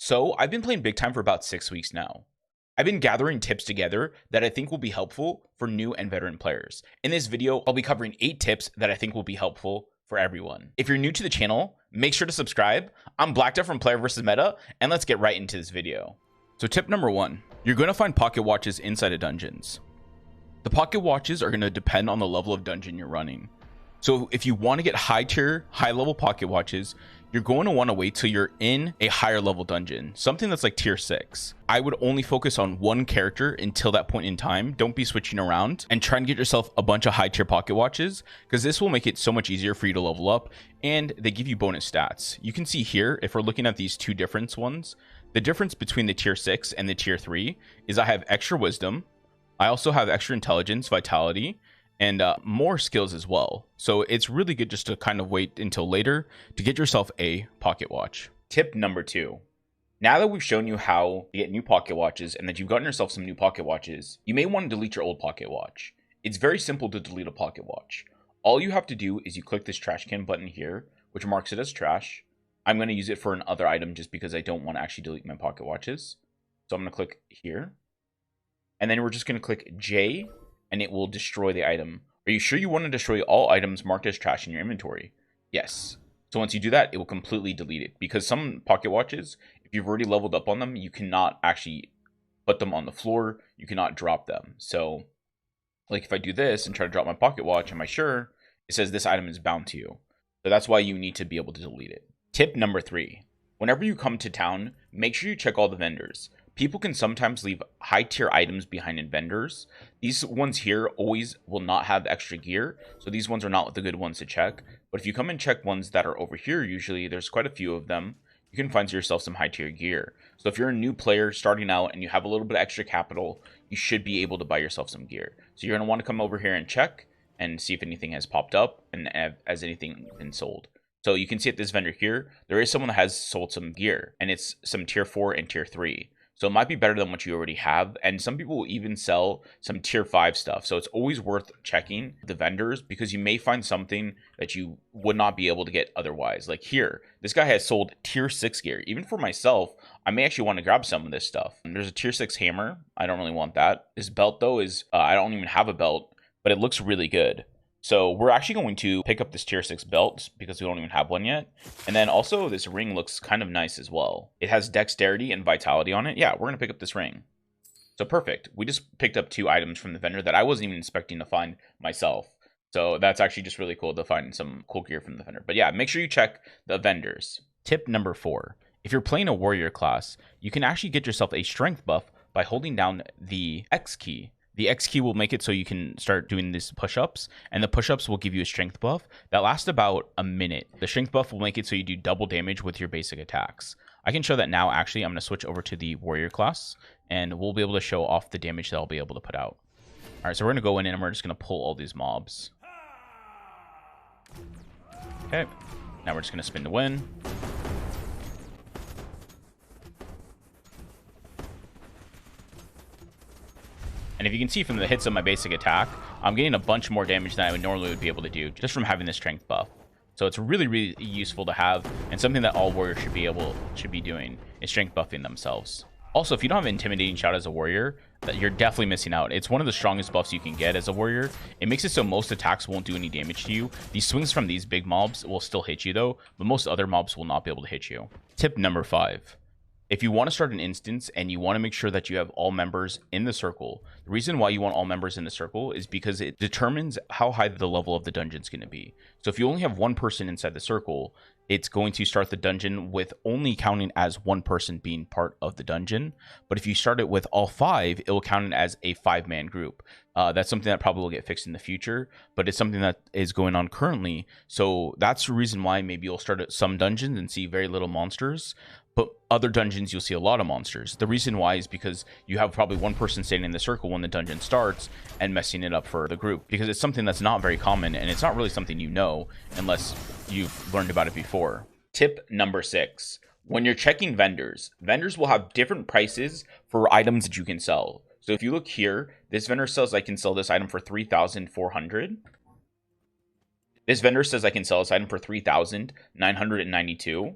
So I've been playing Bigtime for about 6 weeks now. I've been gathering tips together that I think will be helpful for new and veteran players. In this video, I'll be covering 8 tips that I think will be helpful for everyone. If you're new to the channel, make sure to subscribe. I'm Blackedout from Player vs. Meta, and let's get right into this video. So tip number 1, you're going to find pocket watches inside of dungeons. The pocket watches are going to depend on the level of dungeon you're running. So if you want to get high tier, high level pocket watches, you're going to want to wait till you're in a higher level dungeon, something that's like tier 6. I would only focus on one character until that point in time. Don't be switching around, and try and get yourself a bunch of high tier pocket watches, because this will make it so much easier for you to level up, and they give you bonus stats. You can see here, if we're looking at these two different ones, the difference between the tier 6 and the tier 3 is I have extra wisdom. I also have extra intelligence, vitality, and more skills as well. So it's really good just to kind of wait until later to get yourself a pocket watch. Tip number 2. Now that we've shown you how to get new pocket watches and that you've gotten yourself some new pocket watches, you may want to delete your old pocket watch. It's very simple to delete a pocket watch. All you have to do is you click this trash can button here, which marks it as trash. I'm going to use it for another item just because I don't want to actually delete my pocket watches. So I'm going to click here. And then we're just going to click J, and it will destroy the item. Are you sure you want to destroy all items marked as trash in your inventory? Yes. So once you do that, it will completely delete it, because some pocket watches, if you've already leveled up on them, you cannot actually put them on the floor. You cannot drop them. So like if I do this and try to drop my pocket watch, am I sure? It says this item is bound to you. So that's why you need to be able to delete it. Tip number 3. Whenever you come to town, make sure you check all the vendors. People can sometimes leave high tier items behind in vendors. These ones here always will not have extra gear, so these ones are not the good ones to check. But if you come and check ones that are over here, usually there's quite a few of them, you can find yourself some high tier gear. So if you're a new player starting out and you have a little bit of extra capital, you should be able to buy yourself some gear. So you're going to want to come over here and check and see if anything has popped up and has anything been sold. So you can see at this vendor here, there is someone that has sold some gear, and it's some tier 4 and tier 3. So it might be better than what you already have. And some people will even sell some tier 5 stuff. So it's always worth checking the vendors, because you may find something that you would not be able to get otherwise. Like here, this guy has sold tier 6 gear. Even for myself, I may actually want to grab some of this stuff. And there's a tier 6 hammer. I don't really want that. This belt though is, I don't even have a belt, but it looks really good. So we're actually going to pick up this tier 6 belt because we don't even have one yet. And then also this ring looks kind of nice as well. It has dexterity and vitality on it. Yeah, we're going to pick up this ring. So perfect. We just picked up 2 items from the vendor that I wasn't even expecting to find myself. So that's actually just really cool to find some cool gear from the vendor. But yeah, make sure you check the vendors. Tip number 4. If you're playing a warrior class, you can actually get yourself a strength buff by holding down the X key. The X key will make it so you can start doing these push-ups, and the push-ups will give you a strength buff that lasts about a minute. The strength buff will make it so you do double damage with your basic attacks. I can show that now. Actually, I'm going to switch over to the warrior class, and we'll be able to show off the damage that I'll be able to put out. All right, so we're going to go in and we're just going to pull all these mobs. Okay, now we're just going to spin to win. And if you can see from the hits of my basic attack, I'm getting a bunch more damage than I would normally be able to do just from having this strength buff. So it's really, really useful to have, and something that all warriors should be doing is strength buffing themselves. Also, if you don't have intimidating shout as a warrior, you're definitely missing out. It's one of the strongest buffs you can get as a warrior. It makes it so most attacks won't do any damage to you. These swings from these big mobs will still hit you though, but most other mobs will not be able to hit you. Tip number 5. If you want to start an instance and you want to make sure that you have all members in the circle, the reason why you want all members in the circle is because it determines how high the level of the dungeon is going to be. So if you only have one person inside the circle, it's going to start the dungeon with only counting as one person being part of the dungeon. But if you start it with all 5, it will count it as a 5-man group. That's something that probably will get fixed in the future, but it's something that is going on currently. So that's the reason why maybe you'll start at some dungeons and see very little monsters, but other dungeons you'll see a lot of monsters. The reason why is because you have probably one person standing in the circle when the dungeon starts and messing it up for the group, because it's something that's not very common, and it's not really something you know unless you've learned about it before. Tip number 6. When you're checking vendors, vendors will have different prices for items that you can sell. So if you look here, this vendor says I can sell this item for 3,400. This vendor says I can sell this item for 3,992.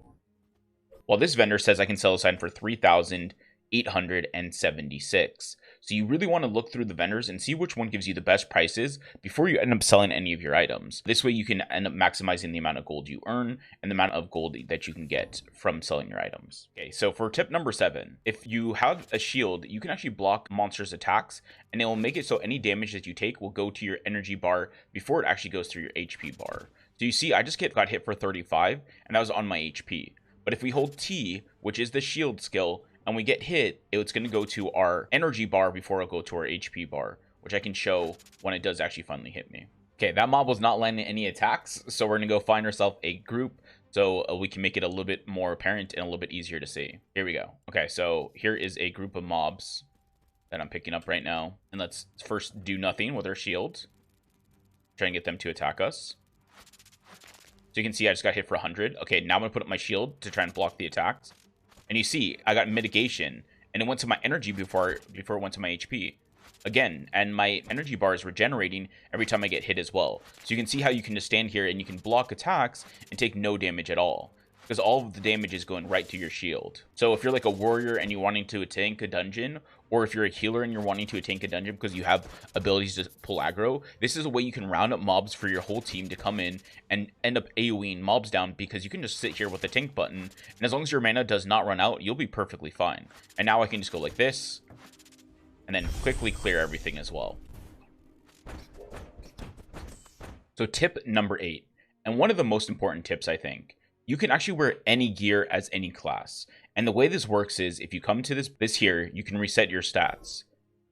while this vendor says I can sell this item for 3,876. So you really want to look through the vendors and see which one gives you the best prices before you end up selling any of your items. This way you can end up maximizing the amount of gold you earn and the amount of gold that you can get from selling your items. Okay, so for tip number 7, if you have a shield, you can actually block monsters' attacks, and it will make it so any damage that you take will go to your energy bar before it actually goes through your HP bar. So you see, I just got hit for 35, and that was on my HP. But if we hold T, which is the shield skill, and we get hit, it's going to go to our energy bar before it'll go to our HP bar, which I can show when it does actually finally hit me. Okay, that mob was not landing any attacks, so we're going to go find ourselves a group so we can make it a little bit more apparent and a little bit easier to see. Here we go. Okay, so here is a group of mobs that I'm picking up right now. And let's first do nothing with our shield. Try and get them to attack us. So you can see I just got hit for 100. Okay, now I'm going to put up my shield to try and block the attacks. And you see, I got mitigation, and it went to my energy before it went to my HP. Again, and my energy bar is regenerating every time I get hit as well. So you can see how you can just stand here and you can block attacks and take no damage at all, because all of the damage is going right to your shield. So if you're like a warrior and you're wanting to tank a dungeon, or if you're a healer and you're wanting to tank a dungeon because you have abilities to pull aggro, this is a way you can round up mobs for your whole team to come in and end up AoEing mobs down, because you can just sit here with the tank button, and as long as your mana does not run out, you'll be perfectly fine. And now I can just go like this, and then quickly clear everything as well. So tip number 8, and one of the most important tips, I think. You can actually wear any gear as any class. And the way this works is if you come to this here, you can reset your stats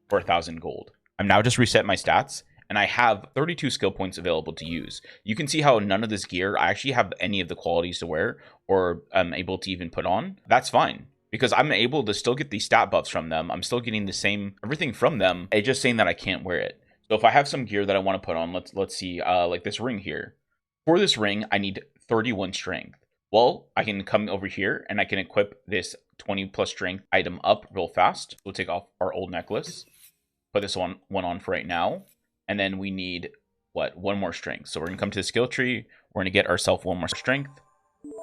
for 1,000 gold. I'm now just reset my stats, and I have 32 skill points available to use. You can see how none of this gear, I actually have any of the qualities to wear or I'm able to even put on. That's fine, because I'm able to still get these stat buffs from them. I'm still getting the same everything from them. It's just saying that I can't wear it. So if I have some gear that I want to put on, let's see, like this ring here. For this ring, I need 31 strength. Well, I can come over here and I can equip this 20 plus strength item up real fast. We'll take off our old necklace, put this one on for right now. And then we need, what, 1 more strength. So we're going to come to the skill tree. We're going to get ourselves 1 more strength.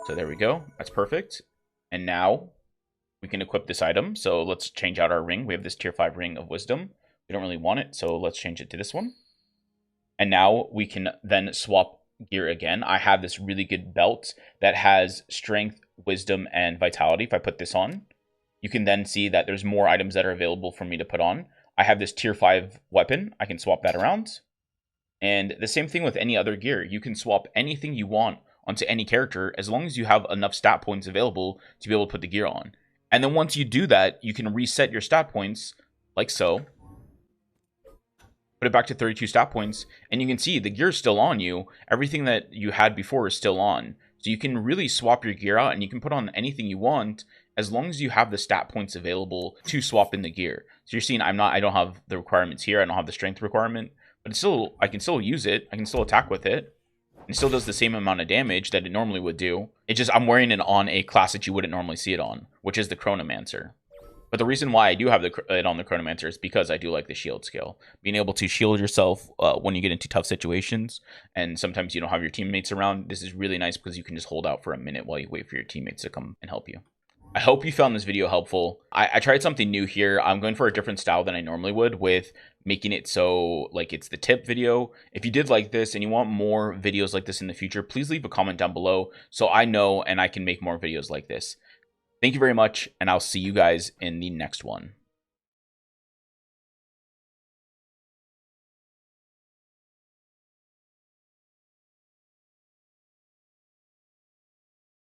So there we go. That's perfect. And now we can equip this item. So let's change out our ring. We have this tier 5 ring of wisdom. We don't really want it, so let's change it to this one. And now we can then swap gear again. I have this really good belt that has strength, wisdom, and vitality. If I put this on, you can then see that there's more items that are available for me to put on. I have this tier 5 weapon. I can swap that around. And the same thing with any other gear. You can swap anything you want onto any character as long as you have enough stat points available to be able to put the gear on. And then once you do that, you can reset your stat points like so. Put it back to 32 stat points, and you can see the gear is still on you. Everything that you had before is still on. So you can really swap your gear out, and you can put on anything you want as long as you have the stat points available to swap in the gear. So you're seeing I don't have the requirements here. I don't have the strength requirement, but it's still, I can still use it. I can still attack with it. It still does the same amount of damage that it normally would do. It's just I'm wearing it on a class that you wouldn't normally see it on, which is the Chronomancer. But the reason why I do have it on the Chronomancer is because I do like the shield skill. Being able to shield yourself when you get into tough situations, and sometimes you don't have your teammates around. This is really nice because you can just hold out for a minute while you wait for your teammates to come and help you. I hope you found this video helpful. I tried something new here. I'm going for a different style than I normally would, with making it so like it's the tip video. If you did like this and you want more videos like this in the future, please leave a comment down below so I know and I can make more videos like this. Thank you very much, and I'll see you guys in the next one.